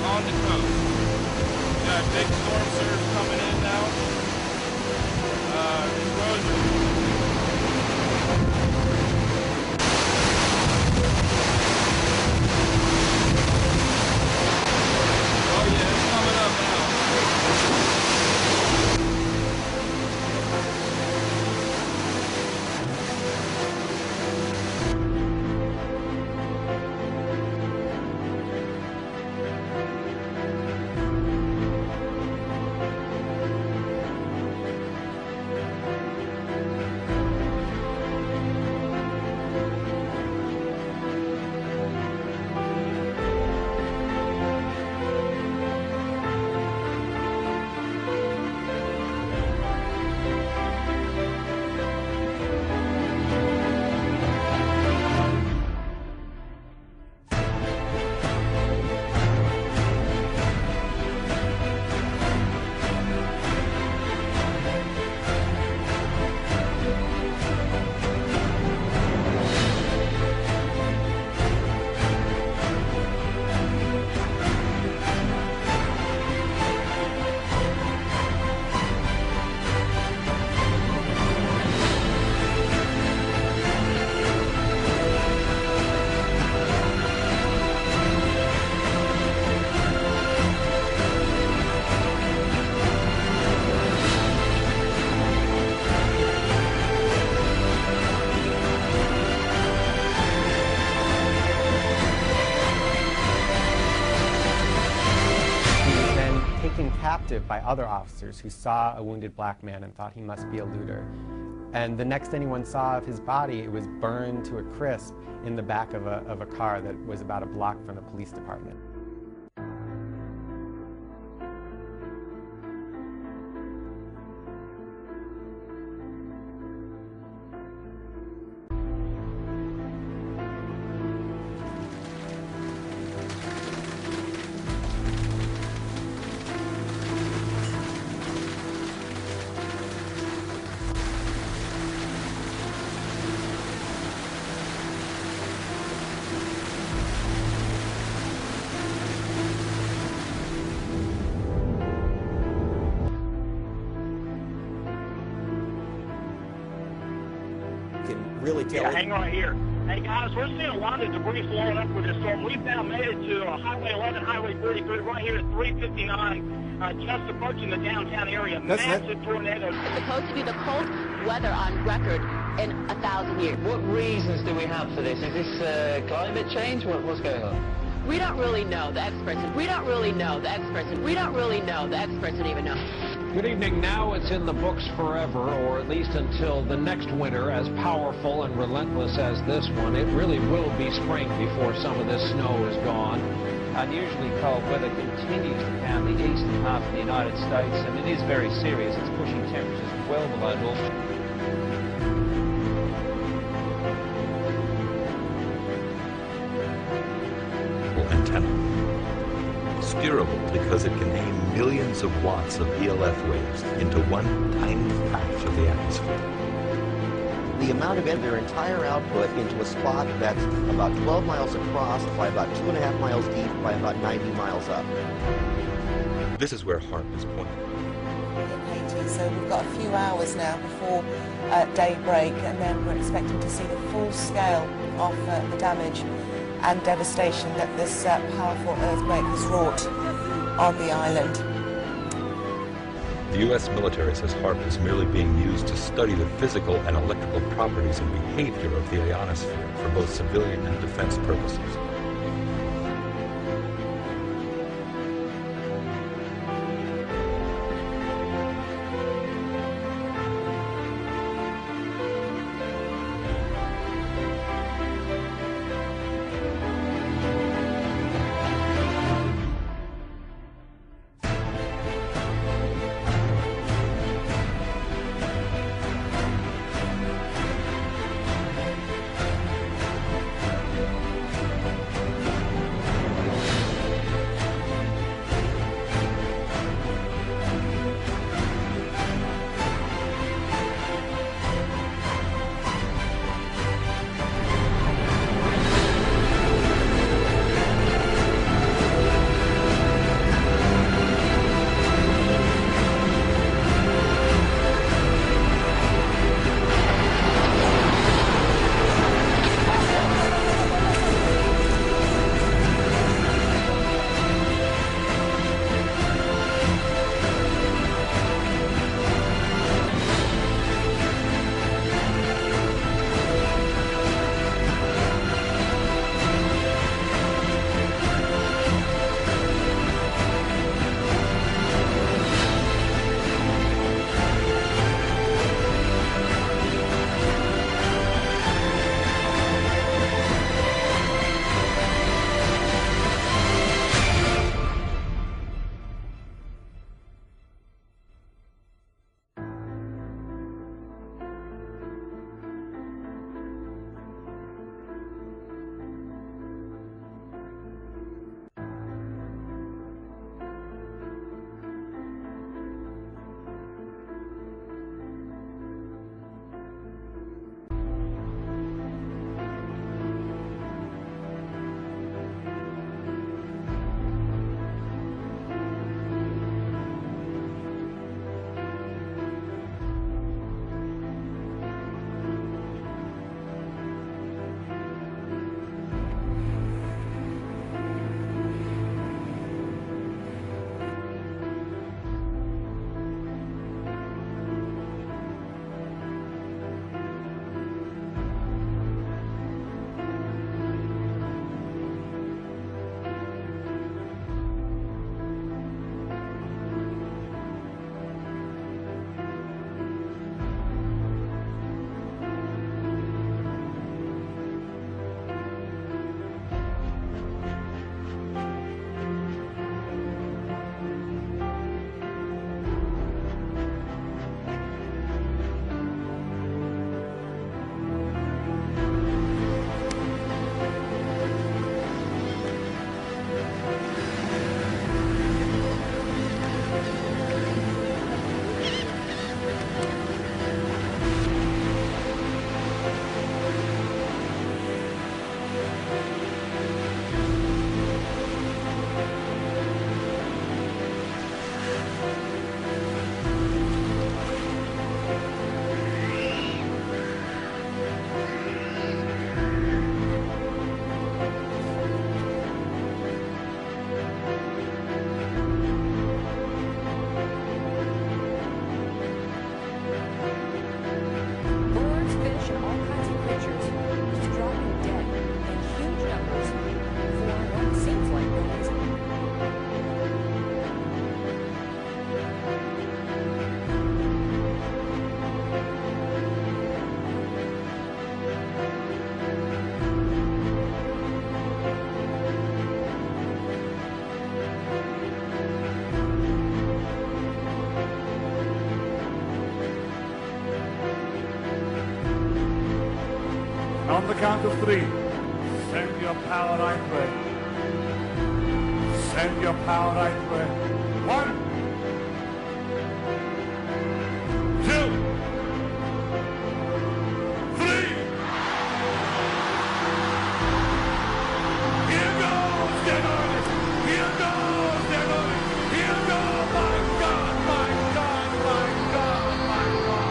on the coast. We got big storm surge coming in now. Erosion. Oh yeah, it's coming up now. Taken captive by other officers who saw a wounded black man and thought he must be a looter. And the next anyone saw of his body, it was burned to a crisp in the back of a car that was about a block from the police department. Really tell yeah, hang right here. Hey guys, we're seeing a lot of debris flowing up with this storm. We've now made it to Highway 11, Highway 33, right here at 359, just approaching the downtown area. Massive tornado. It's supposed to be the coldest weather on record in 1,000 years. What reasons do we have for this? Is this climate change? What's going on? We don't really know. The experts. We don't really know. The experts. We don't really know. The experts don't even know. Good evening. Now it's in the books forever, or at least until the next winter, as powerful and relentless as this one. It really will be spring before some of this snow is gone. Unusually cold weather continues to pound the eastern half of the United States, and it is very serious. It's pushing temperatures well below normal. Antenna. Steerable because it can aim millions of watts of ELF waves into one tiny patch of the atmosphere. The amount of their entire output into a spot that's about 12 miles across by about 2.5 miles deep by about 90 miles up. This is where HAARP is pointing. Haiti, so we've got a few hours now before daybreak, and then we're expecting to see the full scale of the damage and devastation that this powerful earthquake has wrought on the island. The U.S. military says HAARP is merely being used to study the physical and electrical properties and behavior of the ionosphere for both civilian and defense purposes. count of 3, send your power, I pray. Send your power, I pray. 1, 2, 3. Here goes Denver. Here goes Denver. Here goes, my God, my God, my God, my God.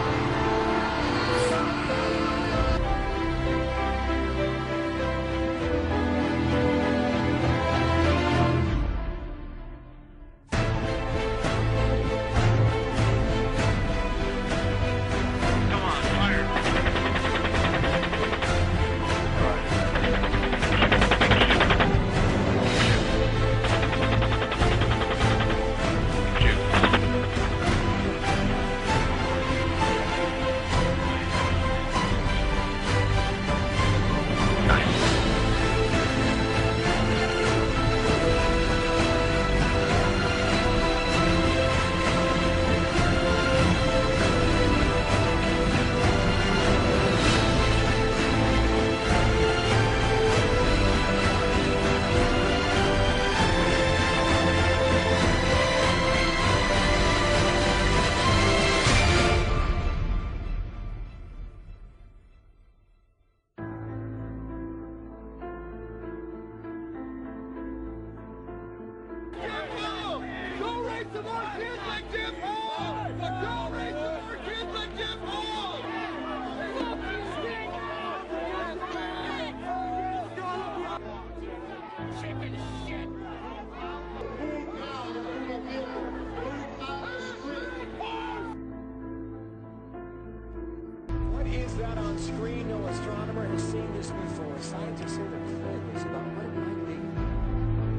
What is that on screen? No astronomer has seen this before. Scientists say they're clueless about what it might be.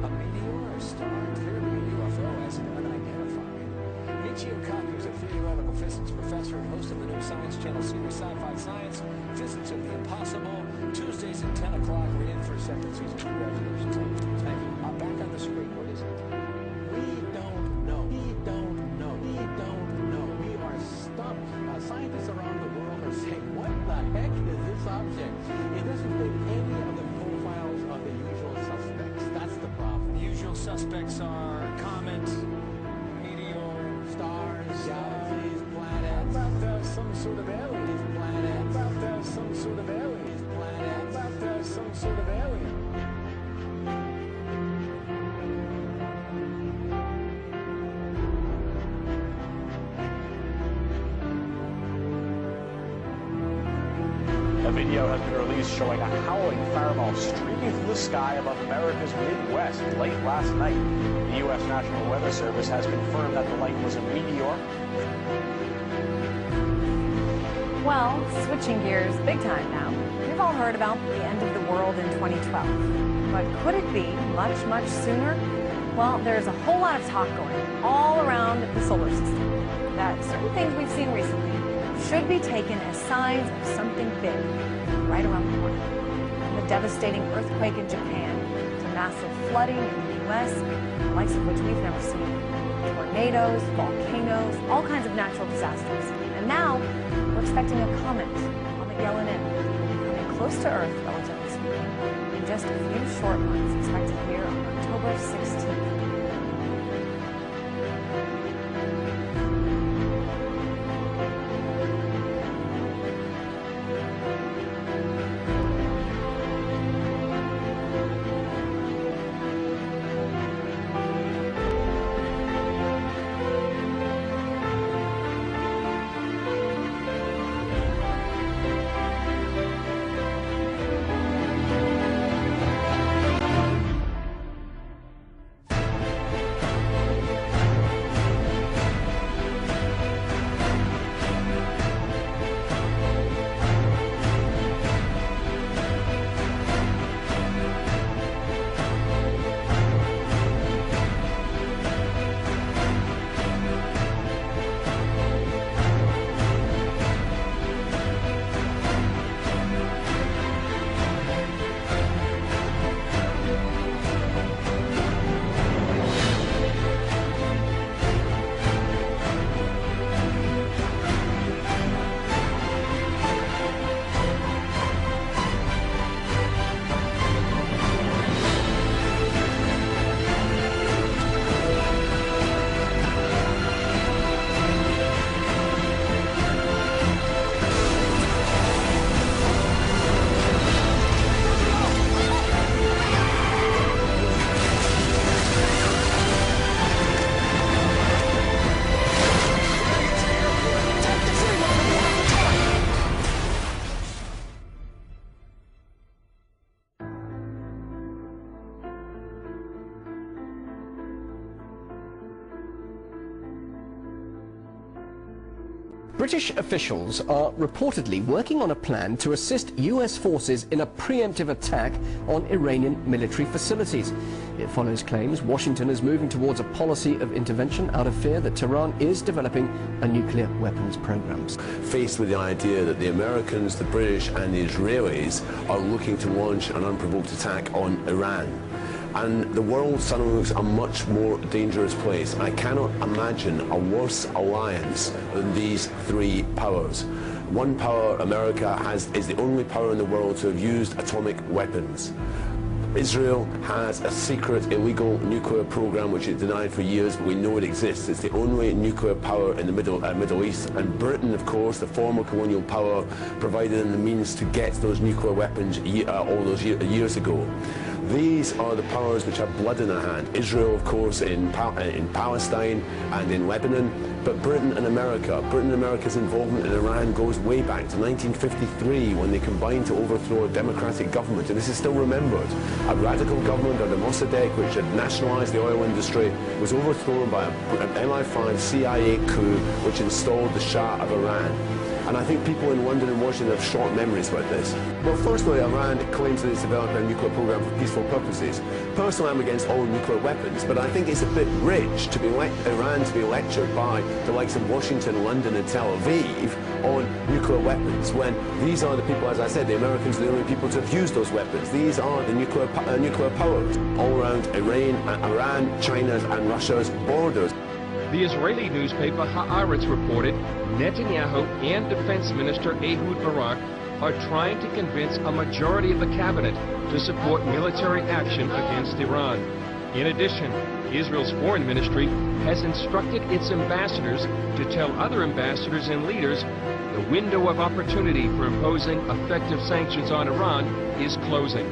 A meteor or star, clearly a UFO as unidentified. Michio Kaku is a theoretical physics professor and host of the new Science Channel series Sci-Fi Science, Physics of the Impossible. Tuesdays at 10 o'clock. We're in for a second season. Congratulations. Thank you. Back on the screen. What is it? We don't know. We don't know. We don't know. We are stumped. Scientists around the world are saying, what the heck is this object? It doesn't fit any of the profiles of the usual suspects. That's the problem. The usual suspects are comets, meteor, stars, galaxies, planets. How about some sort of alien? Planets. How about some sort of alien? Planets. How about some sort of alien? A video has been released showing a howling fireball streaking through the sky above America's Midwest late last night. The U.S. National Weather Service has confirmed that the light was a meteor. Well, switching gears big time now. We've all heard about the end of the world in 2012. But could it be much, much sooner? Well, there's a whole lot of talk going all around the solar system that certain things we've seen recently should be taken as signs of something big right around the corner. From the devastating earthquake in Japan to massive flooding in the U.S., the likes of which we've never seen. Tornadoes, volcanoes, all kinds of natural disasters. And now, we're expecting a comet on the Yellen coming close to Earth, relatively speaking, in just a few short months, expected here on October 16th. British officials are reportedly working on a plan to assist US forces in a preemptive attack on Iranian military facilities. It follows claims Washington is moving towards a policy of intervention out of fear that Tehran is developing a nuclear weapons program. Faced with the idea that the Americans, the British and the Israelis are looking to launch an unprovoked attack on Iran. And the world suddenly looks a much more dangerous place. I cannot imagine a worse alliance than these three powers. One power, America, is the only power in the world to have used atomic weapons. Israel has a secret illegal nuclear program which it denied for years, but we know it exists. It's the only nuclear power in the Middle East. And Britain, of course, the former colonial power, provided them the means to get those nuclear weapons all those years ago. These are the powers which have blood in their hand. Israel, of course, in Palestine and in Lebanon, but Britain and America. Britain and America's involvement in Iran goes way back to 1953 when they combined to overthrow a democratic government, and this is still remembered. A radical government under Mossadegh, which had nationalized the oil industry, was overthrown by an MI5 CIA coup which installed the Shah of Iran. And I think people in London and Washington have short memories about this. Well, firstly, Iran claims that it's developing a nuclear program for peaceful purposes. Personally, I'm against all nuclear weapons, but I think it's a bit rich to be Iran to be lectured by the likes of Washington, London and Tel Aviv on nuclear weapons, when these are the people, as I said, the Americans are the only people to have used those weapons. These are the nuclear powers all around Iran, China's and Russia's borders. The Israeli newspaper Haaretz reported Netanyahu and Defense Minister Ehud Barak are trying to convince a majority of the cabinet to support military action against Iran. In addition, Israel's foreign ministry has instructed its ambassadors to tell other ambassadors and leaders the window of opportunity for imposing effective sanctions on Iran is closing.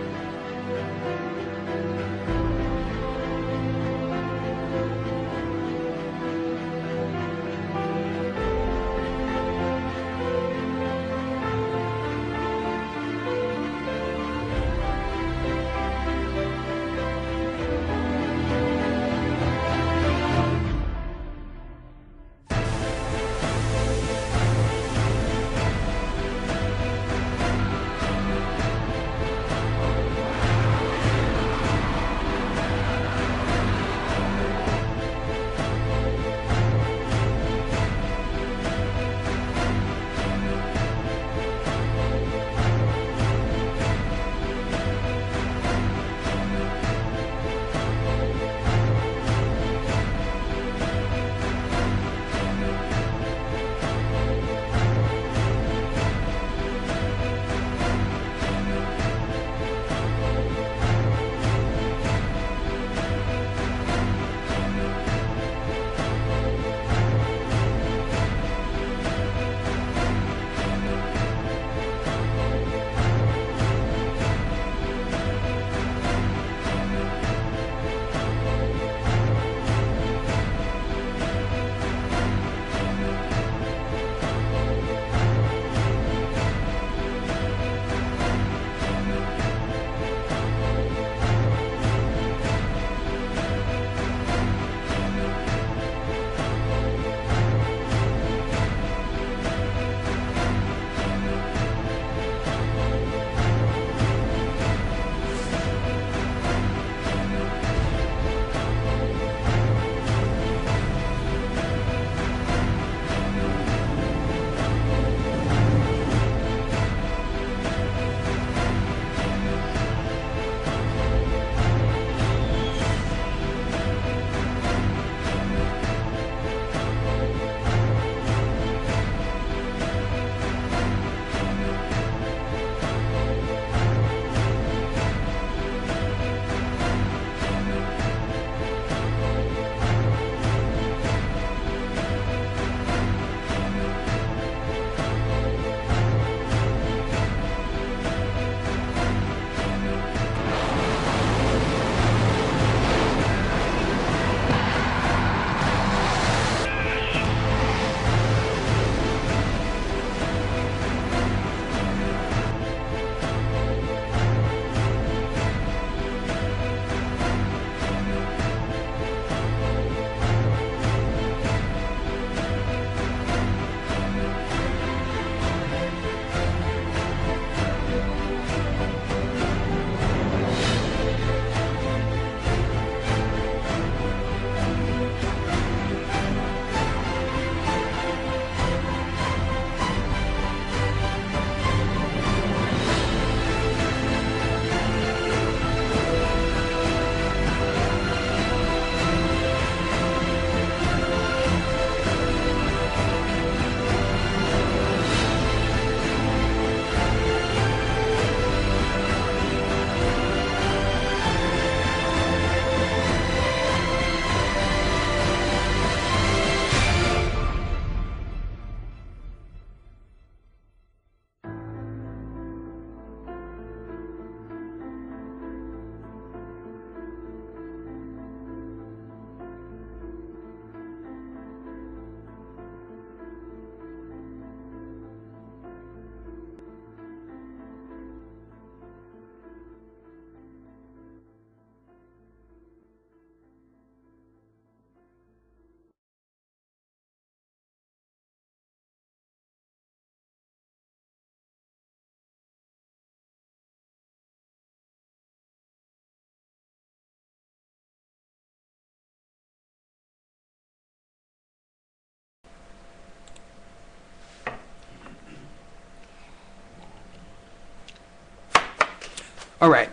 All right.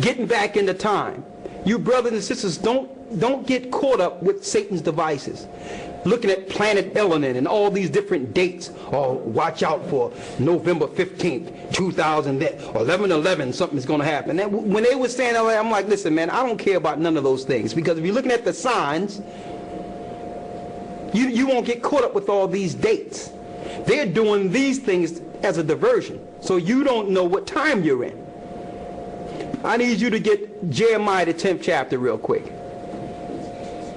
Getting back into time. You brothers and sisters, don't get caught up with Satan's devices. Looking at Planet Elenin and all these different dates. Oh, watch out for November 15th, 2000, or 11/11, something's going to happen. And when they were saying that, I'm like, listen, man, I don't care about none of those things. Because if you're looking at the signs, you won't get caught up with all these dates. They're doing these things as a diversion. So you don't know what time you're in. I need you to get Jeremiah the 10th chapter real quick.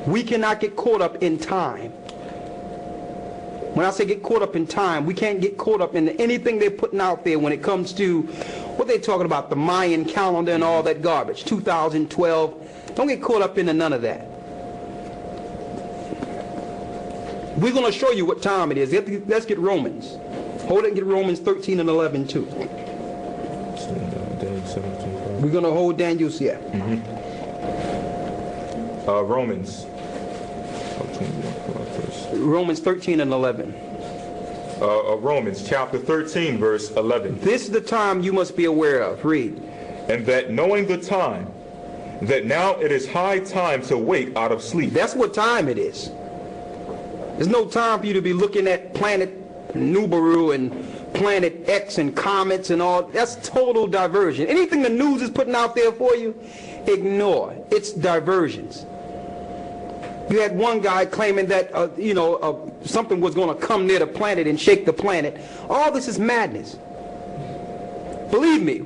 We cannot get caught up in time. When I say get caught up in time, we can't get caught up in anything they're putting out there when it comes to what they're talking about, the Mayan calendar and all that garbage, 2012. Don't get caught up into none of that. We're going to show you what time it is. Let's get Romans. Hold it and get Romans 13 and 11 too. We're going to hold Daniel's here. Romans 13 and 11. Romans chapter 13 verse 11. This is the time you must be aware of. Read. And that knowing the time, that now it is high time to wake out of sleep. That's what time it is. There's no time for you to be looking at planet Nibiru and planet X and comets and all. That's total diversion. Anything the news is putting out there for you, ignore. It's diversions. You had one guy claiming that, something was going to come near the planet and shake the planet. All this is madness. Believe me,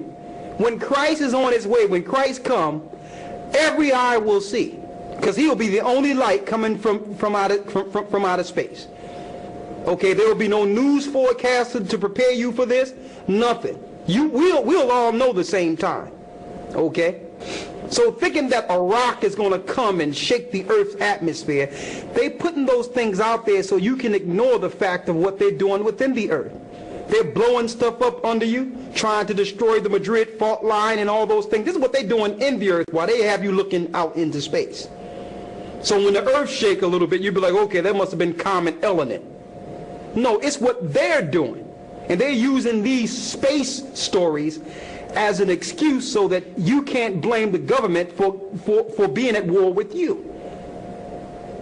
when Christ is on his way, when Christ comes, every eye will see. Because he'll be the only light coming from outer space. Okay, there will be no news forecasted to prepare you for this. Nothing. We'll all know the same time. Okay? So thinking that a rock is going to come and shake the Earth's atmosphere, they're putting those things out there so you can ignore the fact of what they're doing within the Earth. They're blowing stuff up under you, trying to destroy the Madrid fault line and all those things. This is what they're doing in the Earth while they have you looking out into space. So when the Earth shake a little bit, you'll be like, okay, that must have been comet element. No, it's what they're doing. And they're using these space stories as an excuse so that you can't blame the government for being at war with you.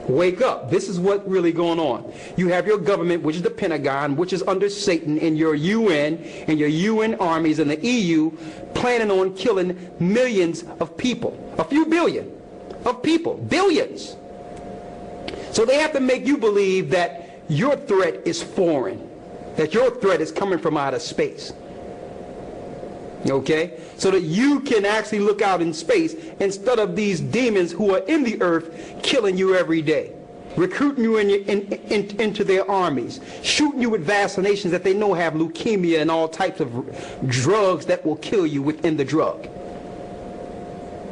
Wake up. This is what's really going on. You have your government, which is the Pentagon, which is under Satan, and your UN and your UN armies and the EU planning on killing millions of people. A few billion of people. Billions. So they have to make you believe that your threat is foreign. That your threat is coming from outer space. Okay? So that you can actually look out in space instead of these demons who are in the earth killing you every day. Recruiting you into their armies. Shooting you with vaccinations that they know have leukemia and all types of drugs that will kill you within the drug.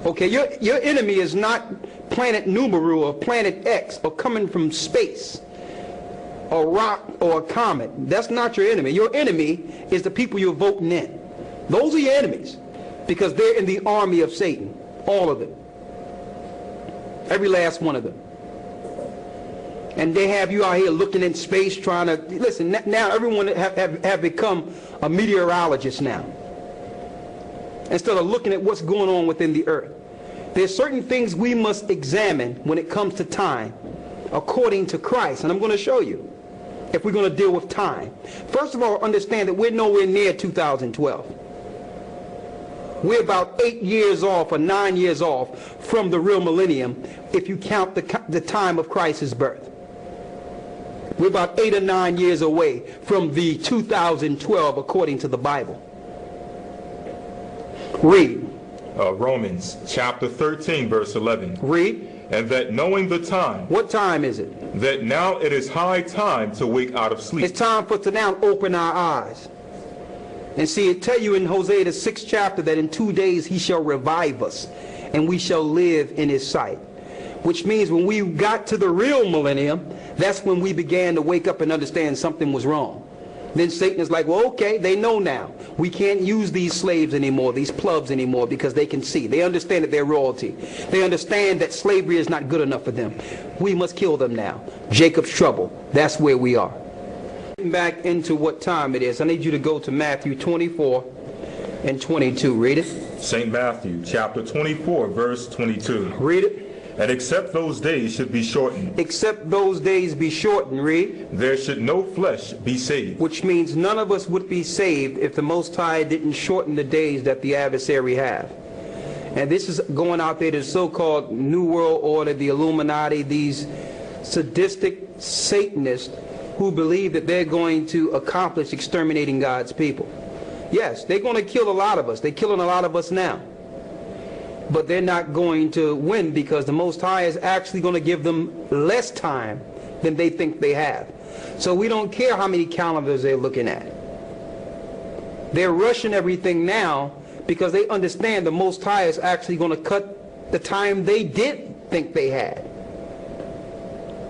Okay, your enemy is not planet Nibiru or planet X or coming from space. A rock or a comet. That's not your enemy. Your enemy is the people you're voting in. Those are your enemies because they're in the army of Satan. All of them. Every last one of them. And they have you out here looking in space trying to... Listen, now everyone have become a meteorologist now. Instead of looking at what's going on within the earth. There's certain things we must examine when it comes to time according to Christ. And I'm going to show you if we're going to deal with time. First of all, understand that we're nowhere near 2012. We're about 8 years off or 9 years off from the real millennium if you count the time of Christ's birth. We're about 8 or 9 years away from the 2012 according to the Bible. Read. Romans chapter 13 verse 11. Read. And that knowing the time. What time is it? That now it is high time to wake out of sleep. It's time for us to now open our eyes. And see, it tell you in Hosea the 6th chapter that in 2 days he shall revive us and we shall live in his sight. Which means when we got to the real millennium, that's when we began to wake up and understand something was wrong. Then Satan is like, well, okay, they know now. We can't use these slaves anymore, these plebs anymore, because they can see. They understand that they're royalty. They understand that slavery is not good enough for them. We must kill them now. Jacob's trouble. That's where we are. Getting back into what time it is, I need you to go to Matthew 24, and 22. Read it. St. Matthew chapter 24, verse 22. Read it. And except those days should be shortened. Except those days be shortened. Read. There should no flesh be saved. Which means none of us would be saved if the Most High didn't shorten the days that the adversary have. And this is going out there to the so-called New World Order, the Illuminati, these sadistic Satanists who believe that they're going to accomplish exterminating God's people. Yes, they're going to kill a lot of us. They're killing a lot of us now. But they're not going to win because the Most High is actually going to give them less time than they think they have. So we don't care how many calendars they're looking at. They're rushing everything now because they understand the Most High is actually going to cut the time they did think they had.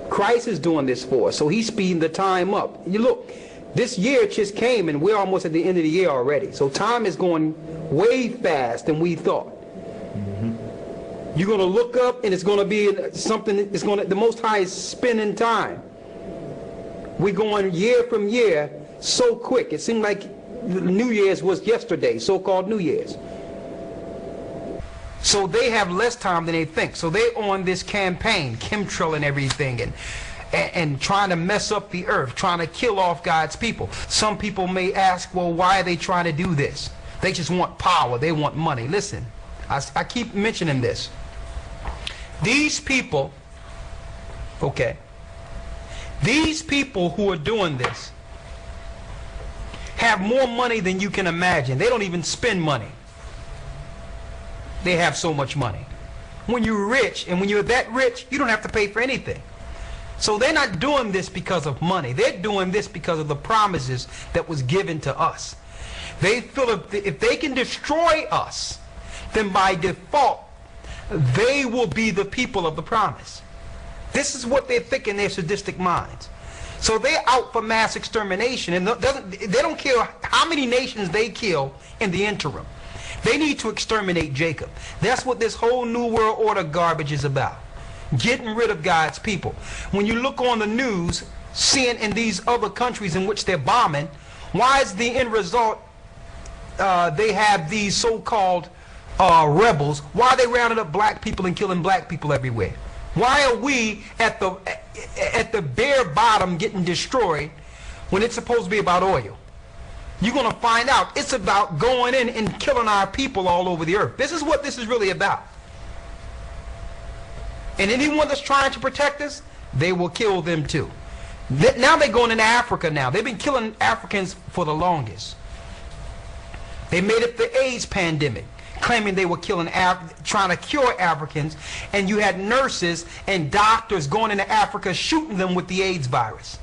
Christ is doing this for us, so he's speeding the time up. You look, this year just came and we're almost at the end of the year already. So time is going way fast than we thought. You're going to look up and it's going to be something, the Most High is spending time. We're going year from year so quick. It seemed like New Year's was yesterday, so-called New Year's. So they have less time than they think. So they're on this campaign, chemtrail and everything, and trying to mess up the earth, trying to kill off God's people. Some people may ask, well, why are they trying to do this? They just want power. They want money. Listen, I keep mentioning this. These people, okay, these people who are doing this have more money than you can imagine. They don't even spend money. They have so much money. When you're rich, and when you're that rich, you don't have to pay for anything. So they're not doing this because of money. They're doing this because of the promises that was given to us. They feel if they can destroy us, then by default, they will be the people of the promise. This is what they think in their sadistic minds. So they're out for mass extermination, and they don't care how many nations they kill in the interim. They need to exterminate Jacob. That's what this whole New World Order garbage is about. Getting rid of God's people. When you look on the news, seeing in these other countries in which they're bombing, why is the end result they have these so-called rebels? Why are they rounding up black people and killing black people everywhere? Why are we at the bare bottom getting destroyed when it's supposed to be about oil? You're going to find out it's about going in and killing our people all over the earth. This is what this is really about. And anyone that's trying to protect us, they will kill them too. Now they're going into Africa now. They've been killing Africans for the longest. They made up the AIDS pandemic, claiming they were trying to cure Africans, and you had nurses and doctors going into Africa shooting them with the AIDS virus.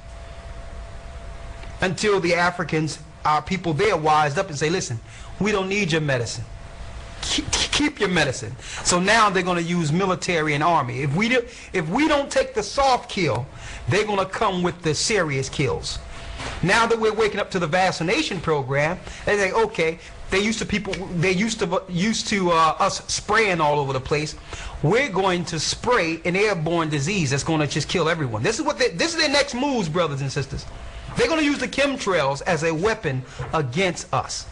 Until the Africans, our people there, wised up and say, listen, we don't need your medicine. Keep your medicine. So now they're going to use military and army. If we don't take the soft kill, they're going to come with the serious kills. Now that we're waking up to the vaccination program, they say, okay, they used to us spraying all over the place. We're going to spray an airborne disease that's going to just kill everyone. This is their next moves, brothers and sisters. They're going to use the chemtrails as a weapon against us.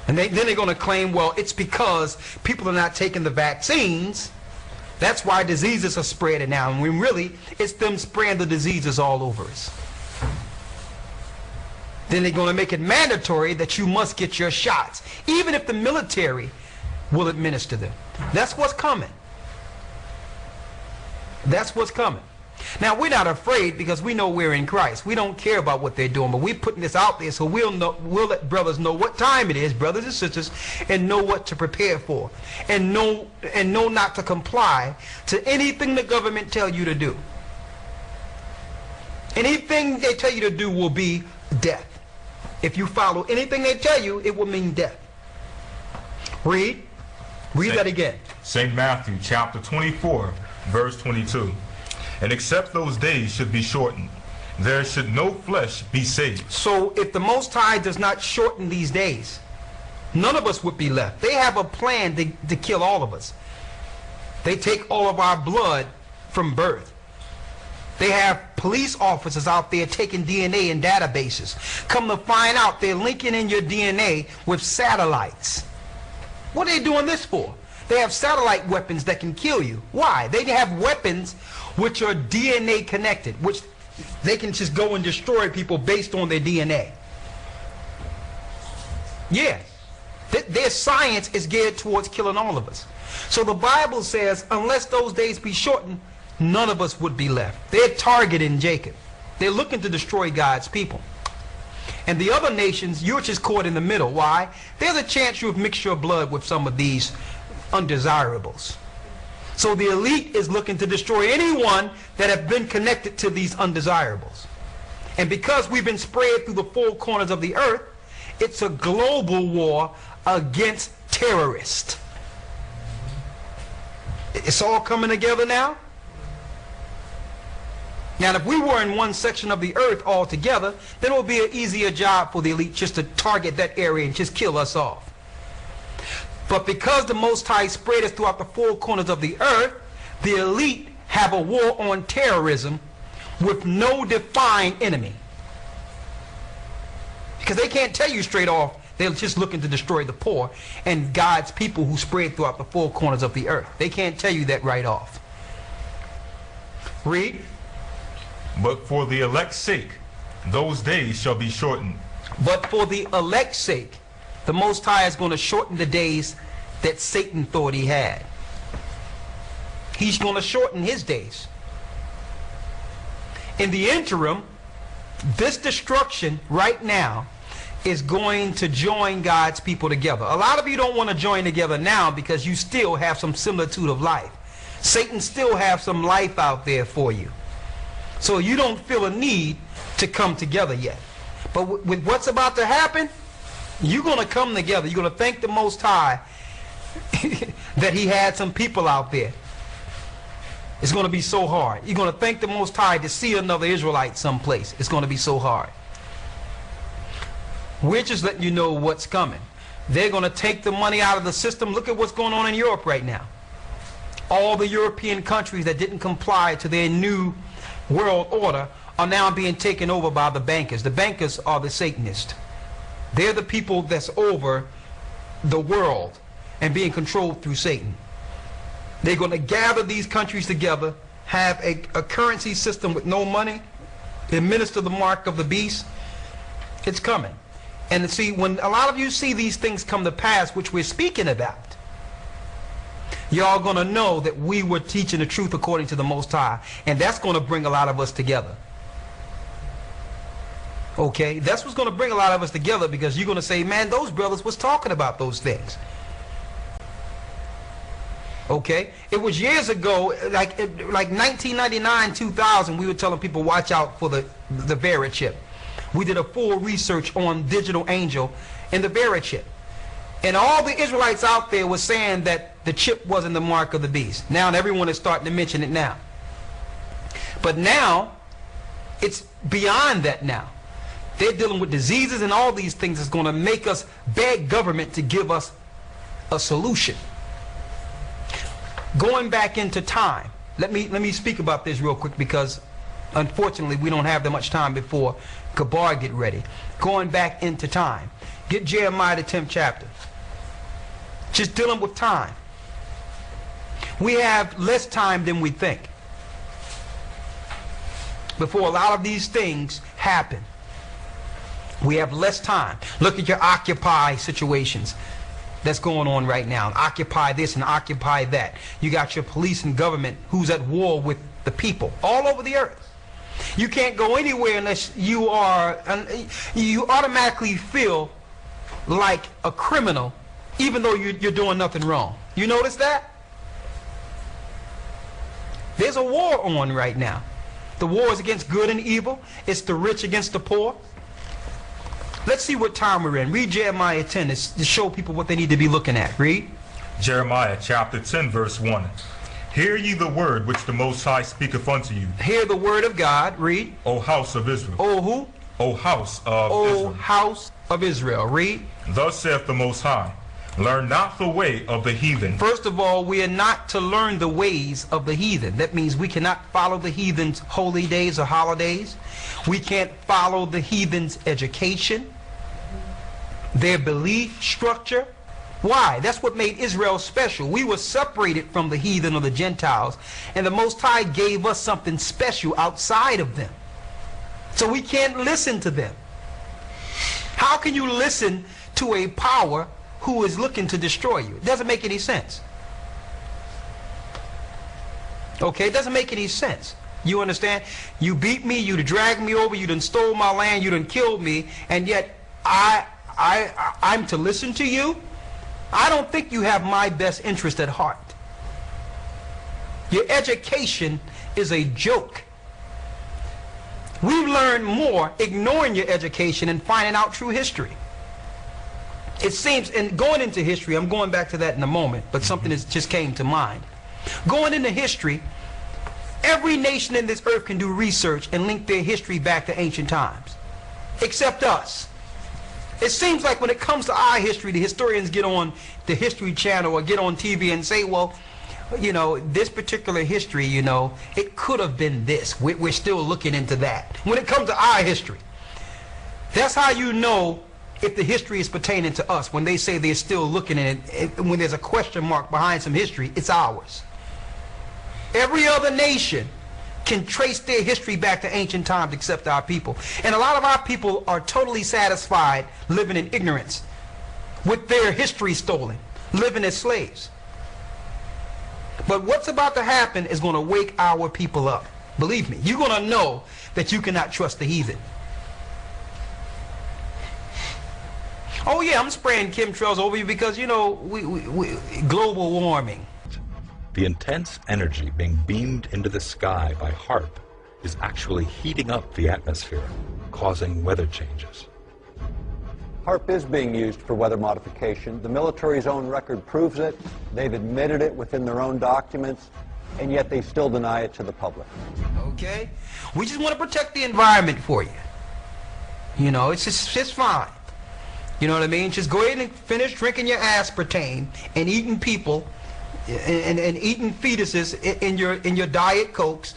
And then they're going to claim, well, it's because people are not taking the vaccines. That's why diseases are spreading now. And when really, it's them spraying the diseases all over us. Then they're going to make it mandatory that you must get your shots, even if the military will administer them. That's what's coming. That's what's coming. Now, we're not afraid because we know we're in Christ. We don't care about what they're doing, but we're putting this out there so we'll let brothers know what time it is, brothers and sisters, and know what to prepare for, and know not to comply to anything the government tell you to do. Anything they tell you to do will be death. If you follow anything they tell you, it will mean death. Read that again. St. Matthew chapter 24, verse 22. And except those days should be shortened, there should no flesh be saved. So if the Most High does not shorten these days, none of us would be left. They have a plan to kill all of us. They take all of our blood from birth. They have police officers out there taking DNA in databases. Come to find out, they're linking in your DNA with satellites. What are they doing this for? They have satellite weapons that can kill you. Why? They have weapons which are DNA connected, which they can just go and destroy people based on their DNA. Yeah. Their science is geared towards killing all of us. So the Bible says, unless those days be shortened, none of us would be left. They're targeting Jacob. They're looking to destroy God's people. And the other nations, you're just caught in the middle. Why? There's a chance you've mixed your blood with some of these undesirables. So the elite is looking to destroy anyone that have been connected to these undesirables. And because we've been spread through the four corners of the earth, it's a global war against terrorists. It's all coming together now. Now, if we were in one section of the earth altogether, then it would be an easier job for the elite just to target that area and just kill us off. But because the Most High spread us throughout the four corners of the earth, the elite have a war on terrorism with no defined enemy. Because they can't tell you straight off, they're just looking to destroy the poor and God's people who spread throughout the four corners of the earth. They can't tell you that right off. Read. But for the elect's sake, those days shall be shortened. But for the elect's sake, the Most High is going to shorten the days that Satan thought he had. He's going to shorten his days. In the interim, this destruction right now is going to join God's people together. A lot of you don't want to join together now because you still have some similitude of life. Satan still has some life out there for you. So you don't feel a need to come together yet. But with what's about to happen, you're going to come together. You're going to thank the Most High that he had some people out there. It's going to be so hard. You're going to thank the Most High to see another Israelite someplace. It's going to be so hard. We're just letting you know what's coming. They're going to take the money out of the system. Look at what's going on in Europe right now. All the European countries that didn't comply to their new world order are now being taken over by the bankers. The bankers are the Satanists. They're the people that's over the world and being controlled through Satan. They're going to gather these countries together, have a currency system with no money, administer the mark of the beast. It's coming. And see, when a lot of you see these things come to pass, which we're speaking about, y'all going to know that we were teaching the truth according to the Most High. And that's going to bring a lot of us together. Okay? That's what's going to bring a lot of us together, because you're going to say, man, those brothers was talking about those things. Okay? It was years ago, like 1999, 2000, we were telling people, watch out for the Vera chip. We did a full research on Digital Angel and the Vera chip. And all the Israelites out there were saying that the chip wasn't the mark of the beast. Now everyone is starting to mention it now. But now, it's beyond that now. They're dealing with diseases and all these things that's going to make us beg government to give us a solution. Going back into time, let me speak about this real quick, because unfortunately we don't have that much time before Gabar get ready. Going back into time, get Jeremiah the 10th chapter. Just dealing with time. We have less time than we think before a lot of these things happen. We have less time. Look at your Occupy situations that's going on right now. Occupy this and occupy that. You got your police and government who's at war with the people all over the earth. You can't go anywhere unless you automatically feel like a criminal, even though you're doing nothing wrong. You notice that? There's a war on right now. The war is against good and evil. It's the rich against the poor. Let's see what time we're in. Read Jeremiah 10 to show people what they need to be looking at. Read. Jeremiah chapter 10 verse 1. Hear ye the word which the Most High speaketh unto you. Hear the word of God. Read. O house of Israel. O who? O house of Israel. O house of Israel. Read. Thus saith the Most High, Learn not the way of the heathen. First of all, we are not to learn the ways of the heathen. That means we cannot follow the heathen's holy days or holidays. We can't follow the heathen's education, their belief structure. Why? That's what made Israel special. We were separated from the heathen or the Gentiles, and the Most High gave us something special outside of them. So we can't listen to them. How can you listen to a power who is looking to destroy you? It doesn't make any sense. Okay, it doesn't make any sense. You understand? You beat me, you dragged me over, you done stole my land, you done killed me, and yet I'm to listen to you? I don't think you have my best interest at heart. Your education is a joke. We've learned more ignoring your education and finding out true history. It seems, and going into history, I'm going back to that in a moment, but something that just came to mind. Going into history, every nation in this earth can do research and link their history back to ancient times, except us. It seems like when it comes to our history, the historians get on the History Channel or get on TV and say, well, you know, this particular history, you know, it could have been this. We're still looking into that. When it comes to our history, that's how you know if the history is pertaining to us. When they say they're still looking at it, when there's a question mark behind some history, it's ours. Every other nation can trace their history back to ancient times except our people. And a lot of our people are totally satisfied living in ignorance with their history stolen, living as slaves. But what's about to happen is going to wake our people up. Believe me, you're going to know that you cannot trust the heathen. Oh yeah, I'm spraying chemtrails over you because, you know, global warming. The intense energy being beamed into the sky by HAARP is actually heating up the atmosphere, causing weather changes. HAARP is being used for weather modification. The military's own record proves it. They've admitted it within their own documents, and yet they still deny it to the public. Okay? We just want to protect the environment for you. You know, it's fine. You know what I mean? Just go ahead and finish drinking your aspartame and eating people and eating fetuses in your Diet Cokes.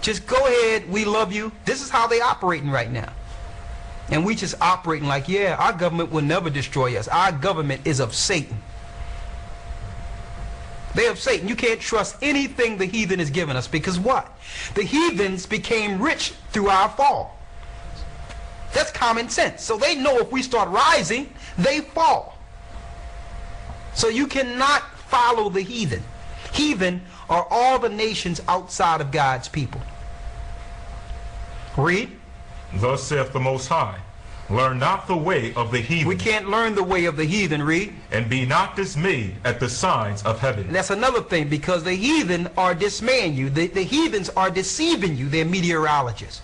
Just go ahead. We love you. This is how they operating right now. And we just operating like, yeah, our government will never destroy us. Our government is of Satan. They're of Satan. You can't trust anything the heathen has given us, because what? The heathens became rich through our fall. That's common sense. So they know if we start rising, they fall. So you cannot follow the heathen. Heathen are all the nations outside of God's people. Read. Thus saith the Most High, learn not the way of the heathen. We can't learn the way of the heathen. Read. And be not dismayed at the signs of heaven. And that's another thing, because the heathen are dismaying you. The heathens are deceiving you. They're meteorologists.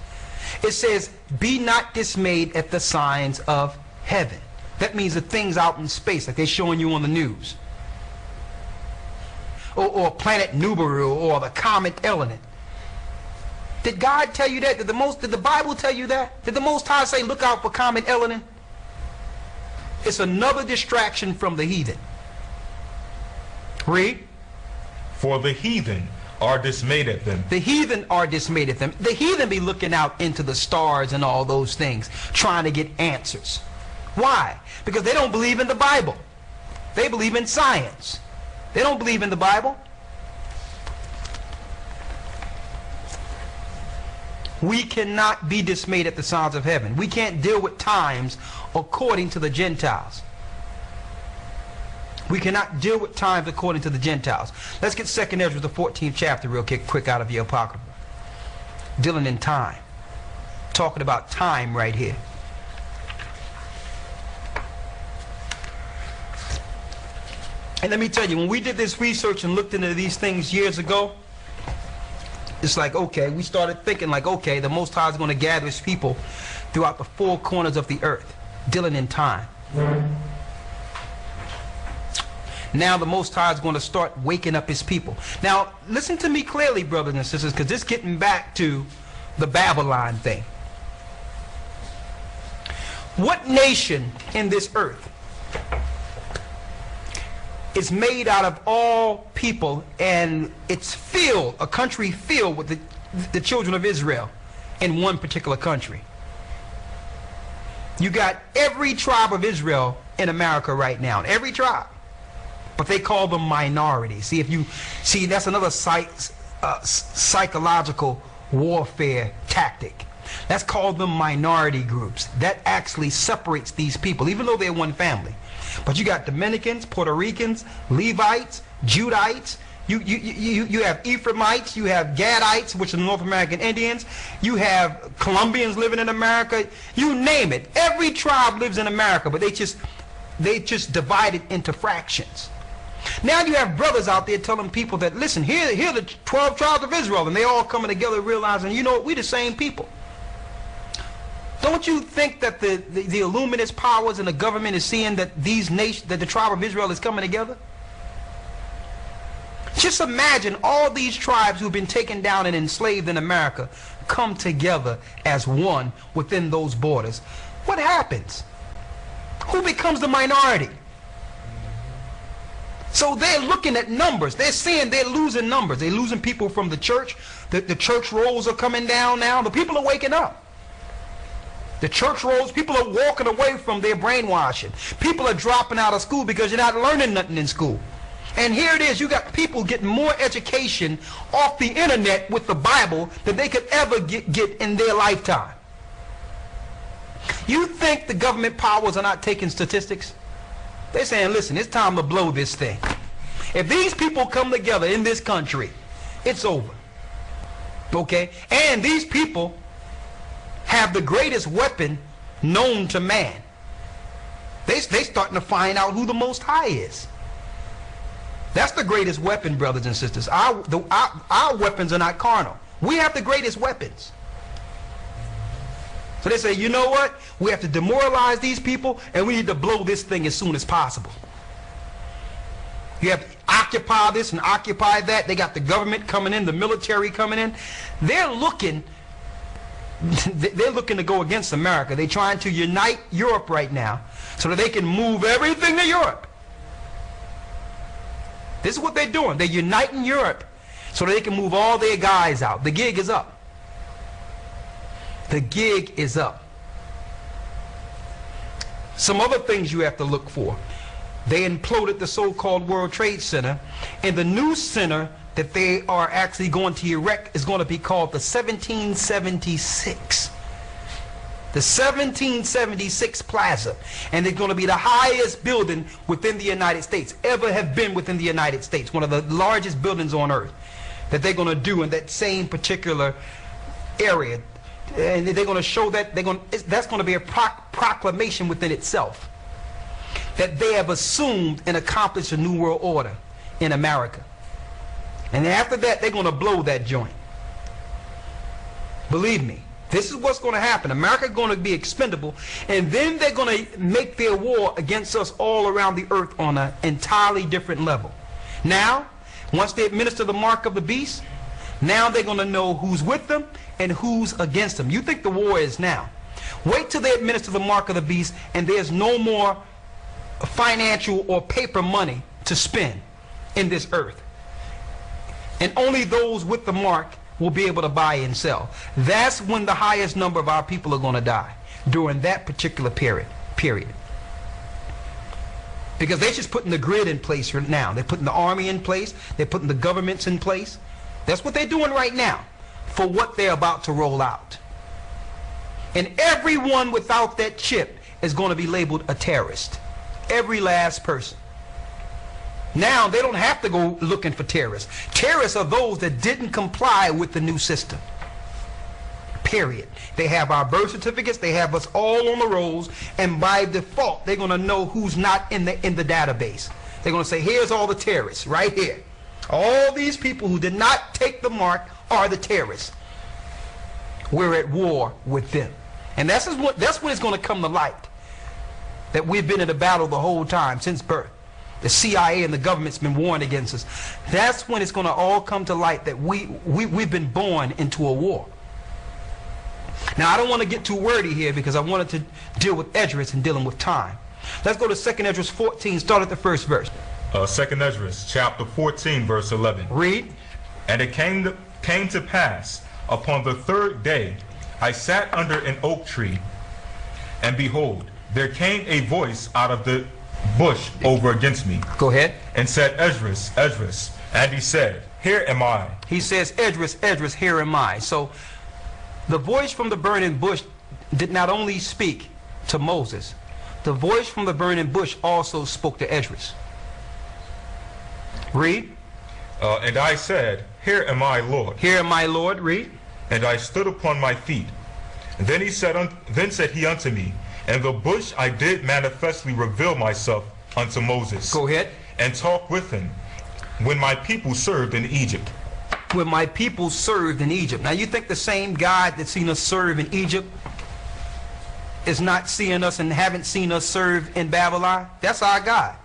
It says, be not dismayed at the signs of heaven. That means the things out in space, like they're showing you on the news. Or planet Nibiru, or the comet Elenin. Did God tell you that? Did the Bible tell you that? Did the Most High say, look out for comet Elenin? It's another distraction from the heathen. Read. For the heathen are dismayed at them. The heathen are dismayed at them. The heathen be looking out into the stars and all those things, trying to get answers. Why? Because they don't believe in the Bible. They believe in science. They don't believe in the Bible. We cannot be dismayed at the signs of heaven. We can't deal with times according to the Gentiles. We cannot deal with times according to the Gentiles. Let's get 2 Ezra, the 14th chapter, real quick out of your Apocrypha. Dealing in time. Talking about time right here. And let me tell you, when we did this research and looked into these things years ago, it's like, okay, we started thinking like, okay, the Most High is going to gather his people throughout the four corners of the earth, dealing in time. Now the Most High is going to start waking up his people. Now, listen to me clearly, brothers and sisters, because this is getting back to the Babylon thing. What nation in this earth is made out of all people, and it's filled, a country filled with the children of Israel in one particular country. You got every tribe of Israel in America right now, every tribe, but they call them minorities. See, that's another psychological warfare tactic. That's called them minority groups. That actually separates these people, even though they're one family. But you got Dominicans, Puerto Ricans, Levites, Judites. You have Ephraimites, you have Gadites, which are the North American Indians. You have Colombians living in America. You name it. Every tribe lives in America, but they just divide it into fractions. Now you have brothers out there telling people that, listen, here are the 12 tribes of Israel, and they all coming together realizing, you know what, we're the same people. Don't you think that the Illuminist powers and the government is seeing that that the tribe of Israel is coming together? Just imagine all these tribes who've been taken down and enslaved in America come together as one within those borders. What happens? Who becomes the minority? So they're looking at numbers. They're seeing they're losing numbers. They're losing people from the church. The church rolls are coming down now. The people are waking up. The church rolls, people are walking away from their brainwashing. People are dropping out of school because you're not learning nothing in school. And here it is, you got people getting more education off the internet with the Bible than they could ever get in their lifetime. You think the government powers are not taking statistics? They're saying, listen, it's time to blow this thing. If these people come together in this country, it's over. Okay? And these people have the greatest weapon known to man. They starting to find out who the Most High is. That's the greatest weapon, brothers and sisters. Our weapons are not carnal. We have the greatest weapons. So they say, you know what? We have to demoralize these people, and we need to blow this thing as soon as possible. You have to occupy this and occupy that. They got the government coming in, the military coming in. They're looking to go against America. They're trying to unite Europe right now so that they can move everything to Europe. This is what they're doing. They're uniting Europe so that they can move all their guys out. The gig is up. The gig is up. Some other things you have to look for. They imploded the so-called World Trade Center, and the new center that they are actually going to erect is going to be called the 1776. The 1776 Plaza, and it's going to be the highest building within the United States, ever have been within the United States, one of the largest buildings on earth that they're going to do in that same particular area. And they're going to show that that's going to be a proclamation within itself that they have assumed and accomplished a new world order in America. And after that, they're going to blow that joint. Believe me. This is what's going to happen. America is going to be expendable, and then they're going to make their war against us all around the earth on an entirely different level. Now, once they administer the mark of the beast, now they're going to know who's with them and who's against them. You think the war is now. Wait till they administer the mark of the beast, and there's no more financial or paper money to spend in this earth. And only those with the mark will be able to buy and sell. That's when the highest number of our people are going to die, during that particular period. Because they're just putting the grid in place right now. They're putting the army in place. They're putting the governments in place. That's what they're doing right now for what they're about to roll out. And everyone without that chip is going to be labeled a terrorist. Every last person. Now they don't have to go looking for terrorists. Terrorists are those that didn't comply with the new system. Period. They have our birth certificates. They have us all on the rolls, and by default, they're going to know who's not in the database. They're going to say, here's all the terrorists right here. All these people who did not take the mark are the terrorists. We're at war with them, and that's when it's going to come to light that we've been in a battle the whole time since birth. The CIA and the government's been warned against us. That's when it's going to all come to light that we've been born into a war. Now, I don't want to get too wordy here because I wanted to deal with Esdras and dealing with time. Let's go to 2nd Esdras 14, start at the first verse. Second Esdras, chapter 14, verse 11. Read. And it came to pass upon the third day, I sat under an oak tree, and behold, there came a voice out of the bush over against me. Go ahead. And said, Esdras, Esdras. And he said, Here am I. He says, Esdras, Esdras, here am I. So the voice from the burning bush did not only speak to Moses, the voice from the burning bush also spoke to Esdras. Read. And I said, Here am I, Lord. Here am I, Lord. Read. And I stood upon my feet. And then said he unto me, And the bush I did manifestly reveal myself unto Moses. Go ahead. And talk with him when my people served in Egypt. When my people served in Egypt. Now you think the same God that seen us serve in Egypt is not seeing us and haven't seen us serve in Babylon? That's our God.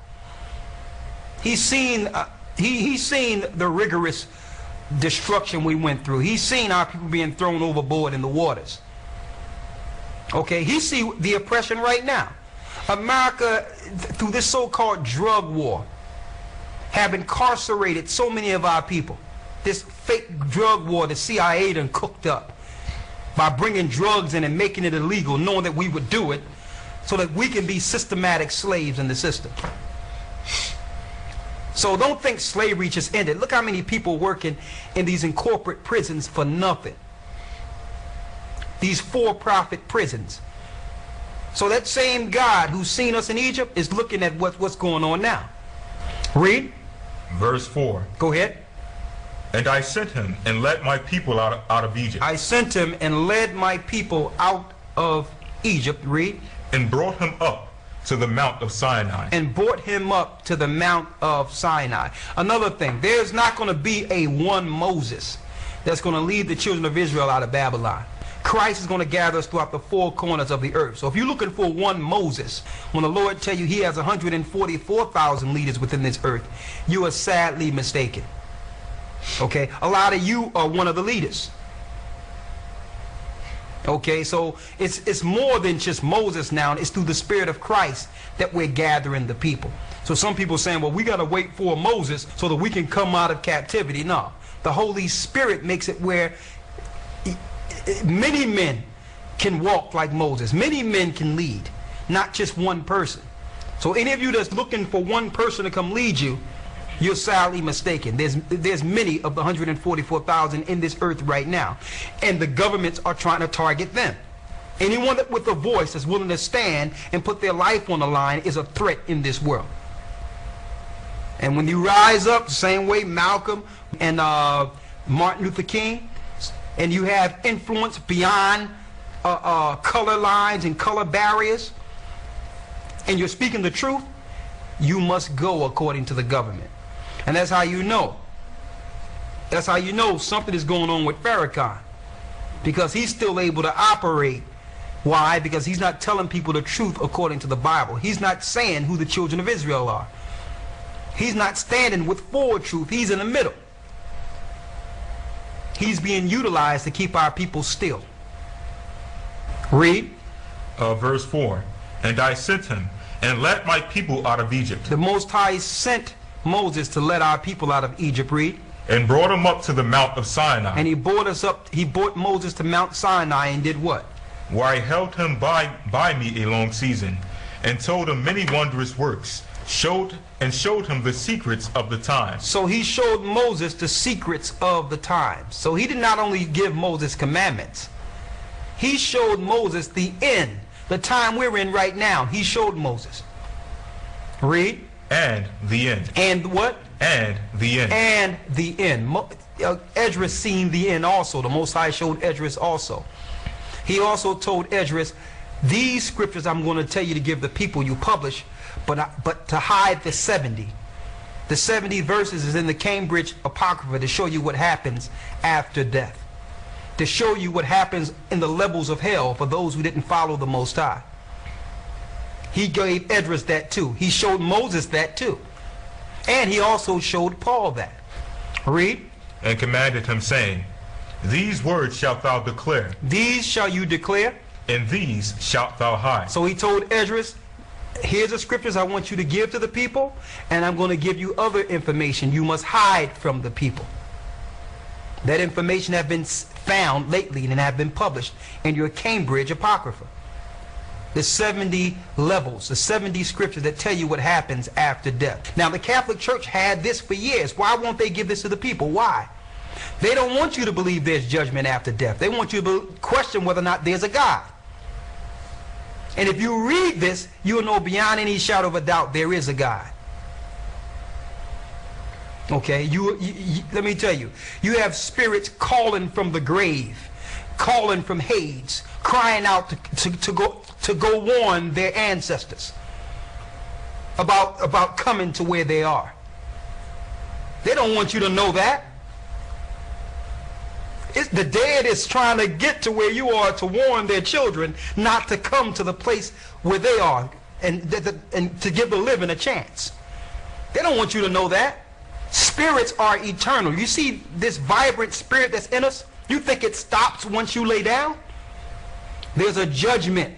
He's seen he's seen the rigorous destruction we went through. He's seen our people being thrown overboard in the waters. Okay, he see the oppression right now. America, through this so-called drug war, have incarcerated so many of our people. This fake drug war the CIA done cooked up by bringing drugs in and making it illegal, knowing that we would do it so that we can be systematic slaves in the system. So don't think slavery just ended. Look how many people working in these corporate prisons for nothing. These for-profit prisons. So that same God who's seen us in Egypt is looking at what's going on now. Read. Verse 4. Go ahead. And I sent him and led my people out of Egypt. I sent him and led my people out of Egypt. Read. And brought him up to the Mount of Sinai. And brought him up to the Mount of Sinai. Another thing, there's not going to be a one Moses that's going to lead the children of Israel out of Babylon. Christ is going to gather us throughout the four corners of the earth. So if you're looking for one Moses, when the Lord tell you he has 144,000 leaders within this earth, you are sadly mistaken. Okay, a lot of you are one of the leaders. Okay, so it's more than just Moses now. It's through the Spirit of Christ that we're gathering the people. So some people are saying, well, we got to wait for Moses so that we can come out of captivity. No, the Holy Spirit makes it where many men can walk like Moses. Many men can lead, not just one person. So any of you that's looking for one person to come lead you, you're sadly mistaken. There's many of the 144,000 in this earth right now, and the governments are trying to target them. Anyone that with a voice is willing to stand and put their life on the line is a threat in this world. And when you rise up the same way Malcolm and Martin Luther King, and you have influence beyond color lines and color barriers, and you're speaking the truth, you must go according to the government. And that's how you know. That's how you know something is going on with Farrakhan. Because he's still able to operate. Why? Because he's not telling people the truth according to the Bible. He's not saying who the children of Israel are. He's not standing with full truth. He's in the middle. He's being utilized to keep our people still. Read. Verse 4. And I sent him and led my people out of Egypt. The Most High sent Moses to let our people out of Egypt. Read. And brought him up to the Mount of Sinai. And he brought Moses to Mount Sinai and did what? Where I held him by me a long season, and told him many wondrous works, showed him the secrets of the times. So he showed Moses the secrets of the times. So he did not only give Moses commandments, he showed Moses the end, the time we're in right now. He showed Moses. Read. And the end. And what? And the end. And the end. Esdras seen the end also. The Most High showed Esdras also. He also told Esdras, these scriptures I'm going to tell you to give the people you publish, but to hide the 70. The 70 verses is in the Cambridge Apocrypha to show you what happens after death. To show you what happens in the levels of hell for those who didn't follow the Most High. He gave Esdras that too. He showed Moses that too. And he also showed Paul that. Read. And commanded him, saying, these words shalt thou declare. These shall you declare. And these shalt thou hide. So he told Esdras, Here's the scriptures I want you to give to the people, and I'm going to give you other information you must hide from the people. That information have been found lately and have been published in your Cambridge Apocrypha. The 70 levels, the 70 scriptures that tell you what happens after death. Now, the Catholic Church had this for years. Why won't they give this to the people? Why? They don't want you to believe there's judgment after death. They want you to question whether or not there's a God. And if you read this, you'll know beyond any shadow of a doubt there is a God. Okay, let me tell you, you have spirits calling from the grave, calling from Hades, crying out to go warn their ancestors about coming to where they are. They don't want you to know that. It's the dead is trying to get to where you are to warn their children not to come to the place where they are and to give the living a chance. They don't want you to know that. Spirits are eternal. You see this vibrant spirit that's in us? You think it stops once you lay down? There's a judgment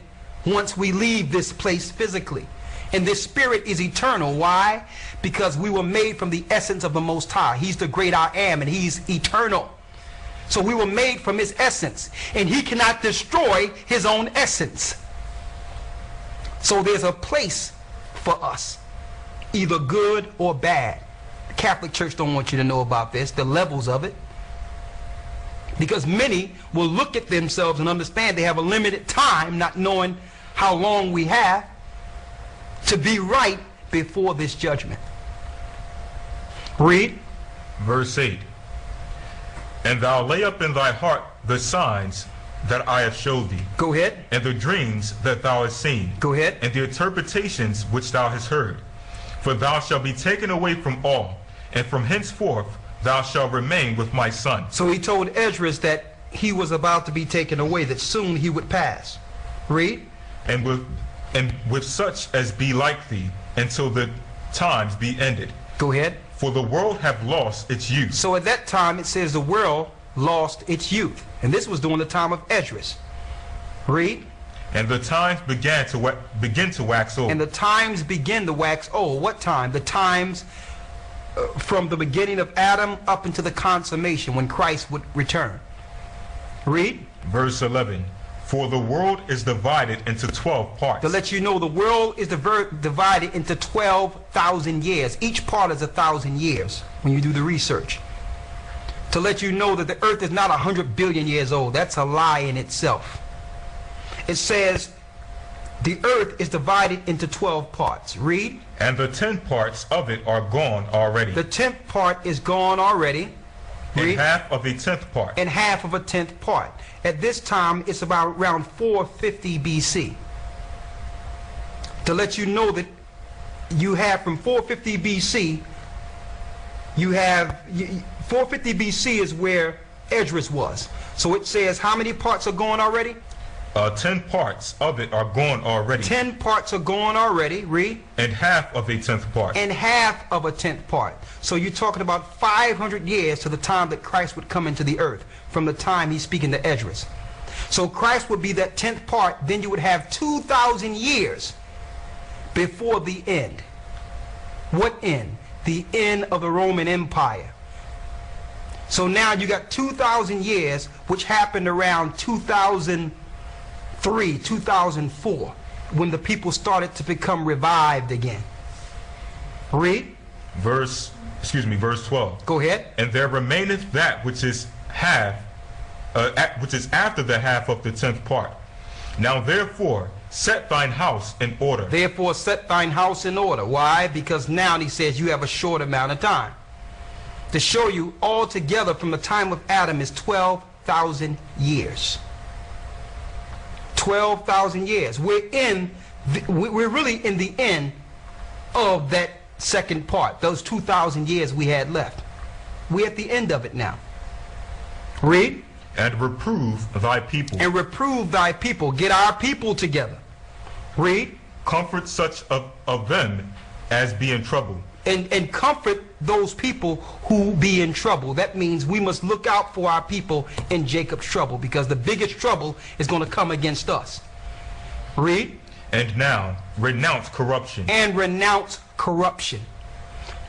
once we leave this place physically. And this spirit is eternal. Why? Because we were made from the essence of the Most High. He's the great I am, and He's eternal. So we were made from His essence, and He cannot destroy His own essence. So there's a place for us, either good or bad. The Catholic Church don't want you to know about this, the levels of it. Because many will look at themselves and understand they have a limited time, not knowing how long we have to be right before this judgment. Read. Verse 8. And thou lay up in thy heart the signs that I have showed thee. Go ahead. And the dreams that thou hast seen. Go ahead. And the interpretations which thou hast heard. For thou shalt be taken away from all, and from henceforth thou shalt remain with my son. So he told Esdras that he was about to be taken away, that soon he would pass. Read. And with such as be like thee, until the times be ended. Go ahead. For the world hath lost its youth. So at that time it says the world lost its youth. And this was during the time of Esdras. Read. And the times begin to wax old. And the times begin to wax old. What time? The times from the beginning of Adam up into the consummation when Christ would return. Read. Verse 11. For the world is divided into 12 parts. To let you know, the world is divided into 12,000 years. Each part is 1,000 years when you do the research. To let you know that the earth is not 100 billion years old. That's a lie in itself. It says the earth is divided into 12 parts. Read. And the 10 parts of it are gone already. The 10th part is gone already. And half of a 10th part. And half of a 10th part. At this time, it's about around 450 BC. To let you know that you have from 450 BC, you have 450 BC is where Esdras was. So it says how many parts are gone already? 10 parts of it are gone already. 10 parts are gone already. Read. And half of a 10th part. And half of a 10th part. So you're talking about 500 years to the time that Christ would come into the earth, from the time he's speaking to Esdras. So Christ would be that 10th part. Then you would have 2,000 years before the end. What end? The end of the Roman Empire. So now you got 2,000 years, which happened around 2003, 2004, when the people started to become revived again. Read. Verse 12. Go ahead. And there remaineth that which is after the half of the 10th part. Now therefore set thine house in order. Therefore set thine house in order. Why? Because now he says you have a short amount of time. To show you altogether from the time of Adam is 12,000 years. 12,000 years. We're really in the end of that second part. Those 2,000 years we had left. We're at the end of it now. Read. And reprove thy people. And reprove thy people. Get our people together. Read. Comfort such of them as be in trouble. And comfort those people who be in trouble. That means we must look out for our people in Jacob's trouble, because the biggest trouble is going to come against us. Read. And now renounce corruption. And renounce corruption.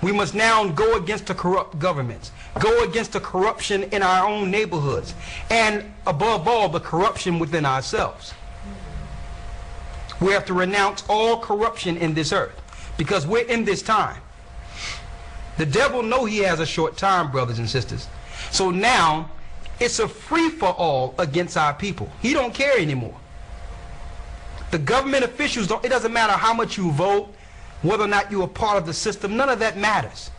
We must now go against the corrupt governments, go against the corruption in our own neighborhoods, and above all, the corruption within ourselves. We have to renounce all corruption in this earth, because we're in this time. The devil knows he has a short time, brothers and sisters. So now, it's a free-for-all against our people. He don't care anymore. The government officials don't, it doesn't matter how much you vote, whether or not you're a part of the system, none of that matters.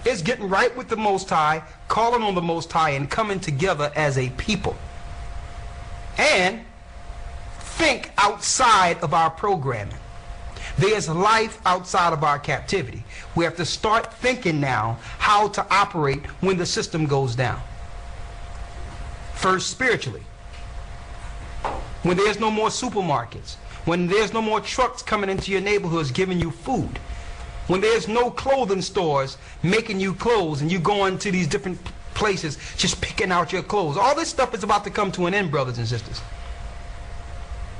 It's getting right with the Most High, calling on the Most High, and coming together as a people. And think outside of our programming. There's life outside of our captivity. We have to start thinking now how to operate when the system goes down. First, spiritually. When there's no more supermarkets, when there's no more trucks coming into your neighborhoods giving you food, when there's no clothing stores making you clothes and you going to these different places just picking out your clothes. All this stuff is about to come to an end, brothers and sisters.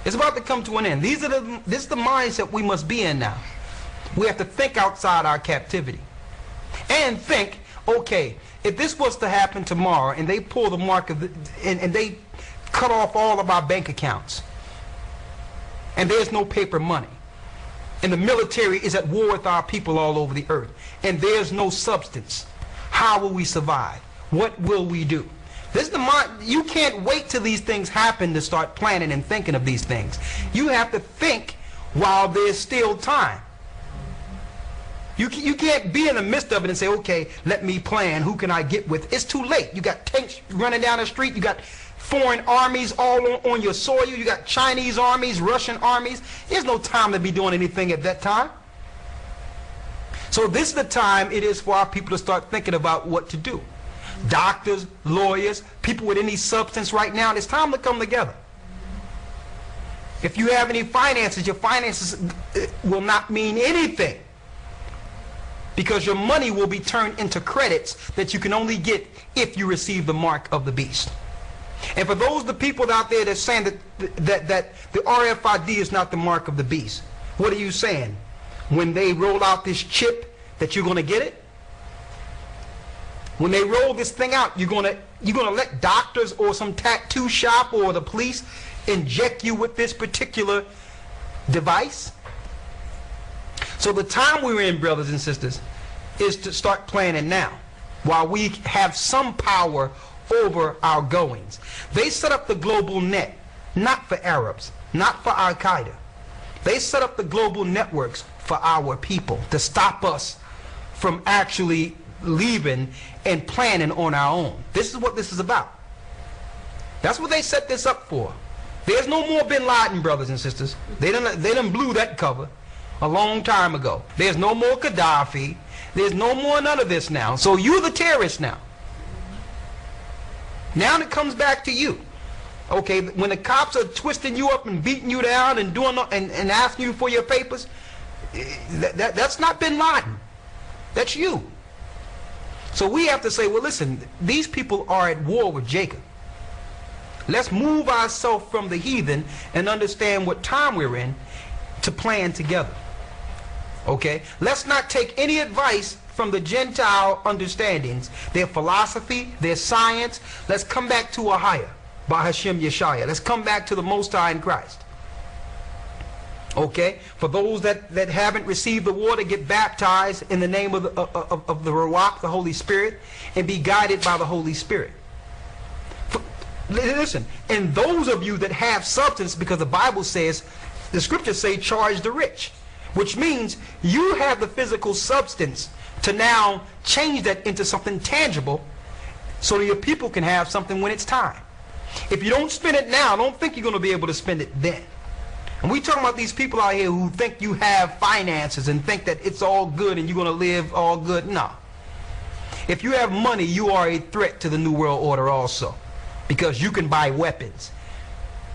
It's about to come to an end. This is the mindset we must be in now. We have to think outside our captivity. And think, okay, if this was to happen tomorrow and they pull the mark of and they cut off all of our bank accounts, and there's no paper money, and the military is at war with our people all over the earth, and there's no substance, how will we survive? What will we do? This is the mind. You can't wait till these things happen to start planning and thinking of these things. You have to think while there's still time. You can't be in the midst of it and say, okay, let me plan. Who can I get with? It's too late. You got tanks running down the street. You got foreign armies all on your soil. You got Chinese armies, Russian armies. There's no time to be doing anything at that time. So this is the time it is for our people to start thinking about what to do. Doctors, lawyers, people with any substance right now, it's time to come together. If you have any finances, your finances will not mean anything, because your money will be turned into credits that you can only get if you receive the mark of the beast. And for those the people out there that's saying that the RFID is not the mark of the beast, what are you saying? When they roll out this chip that you're going to get it? When they roll this thing out, you're gonna let doctors or some tattoo shop or the police inject you with this particular device? So the time we're in, brothers and sisters, is to start planning now, while we have some power over our goings. They set up the global net, not for Arabs, not for Al-Qaeda. They set up the global networks for our people, to stop us from actually leaving and planning on our own. This is what this is about. That's what they set this up for. There's no more Bin Laden, brothers and sisters. They done blew that cover a long time ago. There's no more Gaddafi. There's no more none of this now. So you're the terrorist now. Now it comes back to you. Okay, when the cops are twisting you up and beating you down and doing and asking you for your papers, that's not Bin Laden. That's you. So we have to say, well, listen, these people are at war with Jacob. Let's move ourselves from the heathen and understand what time we're in to plan together. Okay? Let's not take any advice from the Gentile understandings, their philosophy, their science. Let's come back to a higher, by Hashem Yeshaya. Let's come back to the Most High in Christ. Okay? For those that haven't received the water, get baptized in the name of the Ruach, the Holy Spirit, and be guided by the Holy Spirit. Listen, and those of you that have substance, because the Bible says, the scriptures say, charge the rich, which means you have the physical substance to now change that into something tangible so that your people can have something when it's time. If you don't spend it now, don't think you're going to be able to spend it then. And we talking about these people out here who think you have finances and think that it's all good and you're going to live all good. No. If you have money, you are a threat to the New World Order also, because you can buy weapons.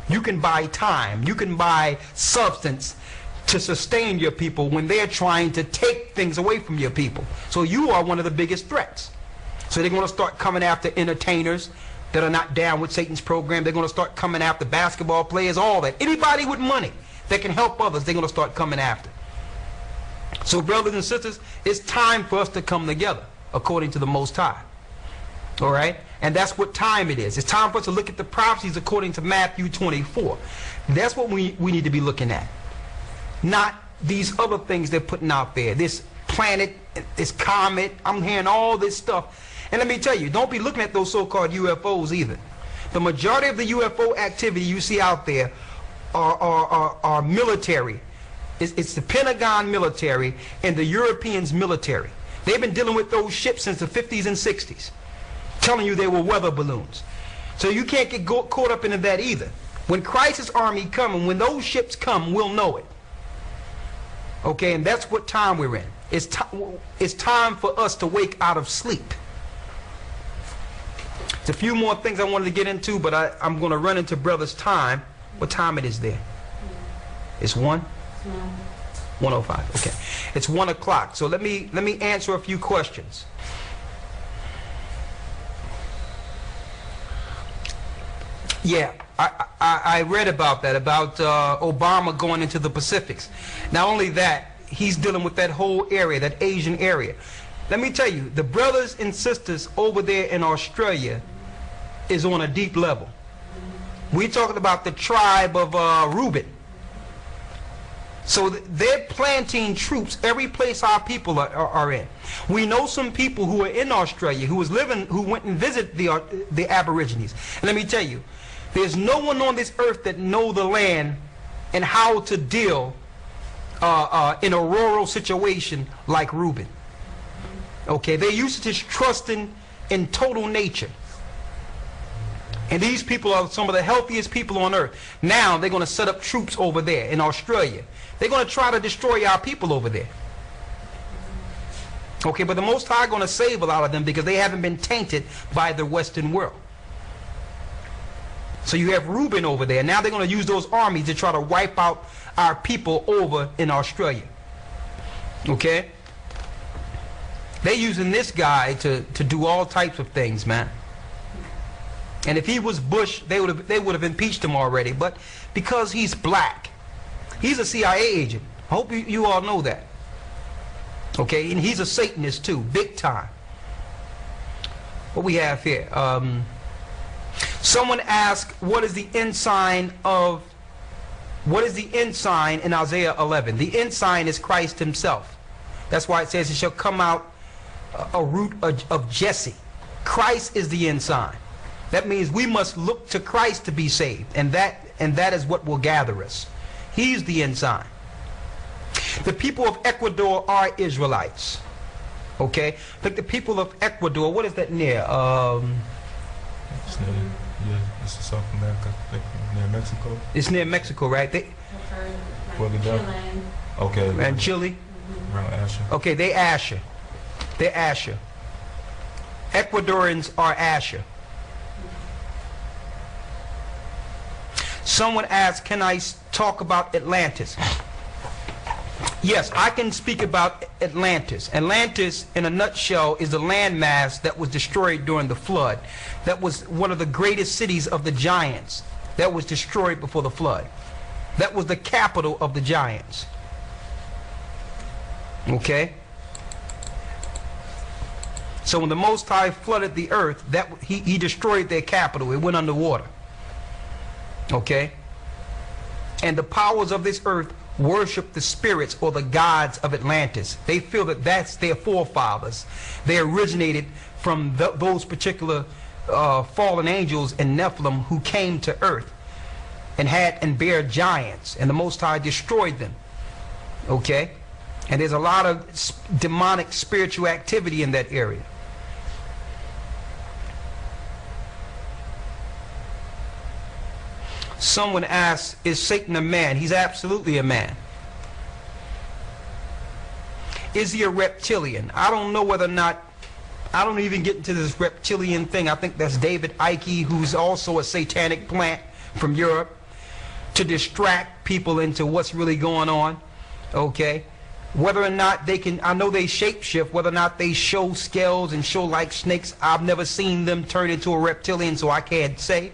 You can buy time. You can buy substance to sustain your people when they're trying to take things away from your people. So you are one of the biggest threats. So they're going to start coming after entertainers that are not down with Satan's program. They're going to start coming after basketball players, all that. Anybody with money that can help others, they're going to start coming after. So brothers and sisters, it's time for us to come together according to the Most High. All right? And that's what time it is. It's time for us to look at the prophecies according to Matthew 24. That's what we need to be looking at. Not these other things they're putting out there. This planet, this comet, I'm hearing all this stuff. And let me tell you, don't be looking at those so-called UFOs either. The majority of the UFO activity you see out there are military. It's the Pentagon military and the Europeans military. They've been dealing with those ships since the 50s and 60s, telling you they were weather balloons. So you can't get caught up into that either. When Christ's army come, and when those ships come, we'll know it. Okay, and that's what time we're in. It's time for us to wake out of sleep. There's a few more things I wanted to get into, but I'm going to run into brother's time. What time it is there? It's 1? 1:05. Okay. It's 1 o'clock. So let me answer a few questions. Yeah, I read about that, about Obama going into the Pacifics. Not only that, he's dealing with that whole area, that Asian area. Let me tell you, the brothers and sisters over there in Australia is on a deep level. We're talking about the tribe of Reuben. So they're planting troops every place our people are in. We know some people who are in Australia who went and visited the Aborigines. And let me tell you, there's no one on this earth that know the land and how to deal in a rural situation like Reuben. Okay, they're used to just trusting in total nature. And these people are some of the healthiest people on earth. Now they're going to set up troops over there in Australia. They're going to try to destroy our people over there. Okay, but the Most High going to save a lot of them because they haven't been tainted by the Western world. So you have Reuben over there. Now they're going to use those armies to try to wipe out our people over in Australia. Okay? They're using this guy to do all types of things, man. And if he was Bush, they would have impeached him already. But because he's black, he's a CIA agent. I hope you all know that. Okay, and he's a Satanist too, big time. What we have here? Someone asked, what is the ensign in Isaiah 11? The ensign is Christ himself. That's why it says it shall come out a root of Jesse. Christ is the ensign. That means we must look to Christ to be saved, and that is what will gather us. He's the ensign. The people of Ecuador are Israelites. Okay? Like the people of Ecuador, what is that near? It's in South America, near Mexico. It's near Mexico, right? Okay. And Chile? Around Asher. Okay, they Asher. They're Asher. Ecuadorians are Asher. Someone asked, can I talk about Atlantis? Yes, I can speak about Atlantis. Atlantis, in a nutshell, is the landmass that was destroyed during the flood. That was one of the greatest cities of the giants that was destroyed before the flood. That was the capital of the giants. Okay? So when the Most High flooded the earth, he destroyed their capital. It went underwater. Okay? And the powers of this earth worship the spirits or the gods of Atlantis. They feel that that's their forefathers. They originated from those particular fallen angels and Nephilim who came to earth and bare giants, and the Most High destroyed them. Okay? And there's a lot of demonic spiritual activity in that area. Someone asked, is Satan a man? He's absolutely a man. Is he a reptilian? I don't know whether or not, I don't even get into this reptilian thing. I think that's David Icke, who's also a satanic plant from Europe, to distract people into what's really going on. Okay? Whether or not they can, I know they shapeshift, whether or not they show scales and show like snakes, I've never seen them turn into a reptilian, so I can't say.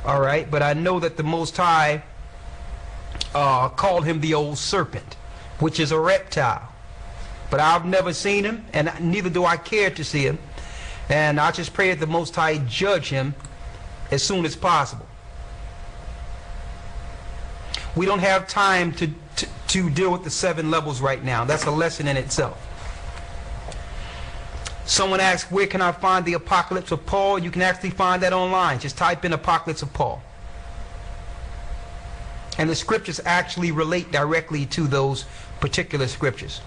All right, but I know that the Most High called him the old serpent, which is a reptile. But I've never seen him, and neither do I care to see him. And I just pray that the Most High judge him as soon as possible. We don't have time to deal with the 7 levels right now. That's a lesson in itself. Someone asked, where can I find the Apocalypse of Paul? You can actually find that online. Just type in Apocalypse of Paul. And the scriptures actually relate directly to those particular scriptures.